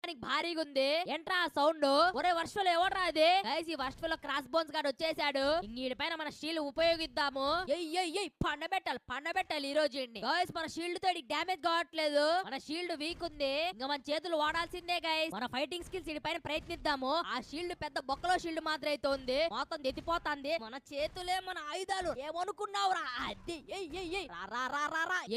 భారీగా ఉంది. ఏంట్రా సౌండ్? ఒరే వర్షంలో ఎవడ్రా అది? గైస్ ఈ వర్షంలో క్రాస్ బోన్స్ గాడు వచ్చేసాడు. ఇంగీడి పైన మన షీల్డ్ ఉపయోగిద్దాము. పండబెట్టాలి ఈ రోజు. గైస్ మన షీల్డ్ తో డ్యామేజ్ కావట్లేదు. మన షీల్డ్ వీక్ ఉంది. ఇంకా మన చేతులు వాడాల్సిందే గైస్. మన ఫైటింగ్ స్కిల్స్ ఇడి పైన ప్రయత్నిద్దాము. ఆ షీల్డ్ పెద్ద బొక్కలో షీల్డ్ మాత్రం అయితే ఉంది. మొత్తం ఎత్తిపోతాంది. మన చేతులే మన ఆయుధాలు. ఏమనుకున్నావురా? అదే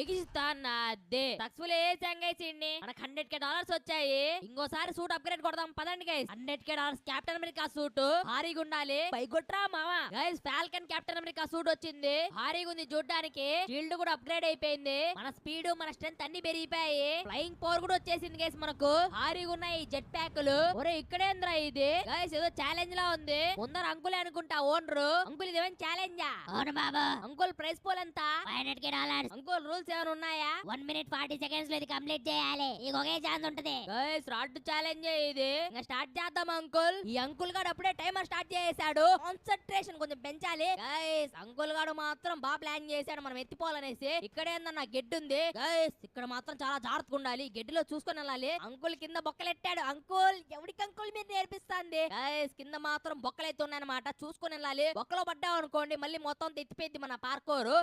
ఎగిస్తానా? అదే సక్సెస్ఫుల్ చేసాం గైస్. మనకు $100K వచ్చాయి. ఇంకోసారి సూట్ అప్గ్రేడ్ కొడదాం పదండి guys. $100K captain America suit భారీగా ఉండాలి. పైగొట్రా మావా. Guys Falcon captain America suit వచ్చింది. భారీగా ఉంది చూడ్డానికి. షీల్డ్ కూడా అప్గ్రేడ్ అయిపోయింది. మన స్పీడ్ మన స్ట్రెంత్ అన్ని పెరిగిపోయాయి. ఫ్లయింగ్ పవర్ కూడా వచ్చేసింది గైస్ మనకు. భారీగా ఉన్నాయి జెట్ ప్యాకులు. ఒరే ఇక్కడేంద్రా ఇది? గైస్ ఏదో ఛాలెంజ్ లా ఉంది. ముందర అంకులే అనుకుంటా ఓనరు. అంకుల్ ఇదేమైనా ఛాలెంజా? అవును బాబా. అంకుల్ ప్రైస్ పోల్ ఎంత? $500K. అంకుల్ రూల్స్ ఏమైనా ఉన్నాయా? 1 minute 40 seconds లో ఇది కంప్లీట్ చేయాలి. ఈ ఒకే ఛాన్స్ ఉంటది. గైస్ రాడ్ ఛాలెంజ్ ఇది. ఇంకా స్టార్ట్ చేద్దాం అంకుల్. ఈ అంకుల్ గాడు అప్పుడే టైమర్ స్టార్ట్ చేసాడు. కాన్సంట్రేషన్ కొంచెం పెంచాలి. గైస్ అంకుల్ గాడు మాత్రం బాగా ప్లాన్ చేశాడు మనం ఎత్తిపోవాలనేసి. ఇక్కడేందన్న గెడ్డు ఉంది. గైస్ ఇక్కడ మాత్రం చాలా జాగ్రత్తగా ఉండాలి. గెడ్డిలో చూసుకొని వెళ్ళాలి. అంకుల్ కింద బొక్కలెట్టాడు. అంకుల్ ఎవరికి అంకుల్ మీరు నేర్పిస్తాంది? గైస్ కింద మాత్రం బొక్కలైతే ఉన్నాయన్నమాట. చూసుకొని వెళ్ళాలి. బొక్కలో పడ్డాం అనుకోండి మళ్ళీ మొత్తం తెచ్చిపోయింది మన పార్కోరు.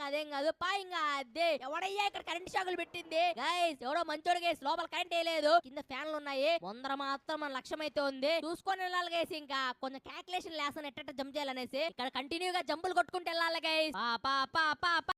అదేం కాదు పా. ఇంకా అదే ఎవడయ్యా ఇక్కడ కరెంట్ షాకులు పెట్టింది? గైస్ ఎవడో మంచోడు గైస్. లోపల కరెంట్ వేయలేదు. కింద ఫ్యాన్లు ఉన్నాయి. ముందర మాత్రం మన లక్ష్యం అయితే ఉంది. చూసుకొని వెళ్ళాలి గైస్. ఇంకా కొంచెం క్యాల్కులేషన్ లేస్తాను ఎట్ట జంప్ చేయాలనేసి. ఇక్కడ కంటిన్యూగా జంపులు కొట్టుకుంటూ వెళ్ళాలి గైస్.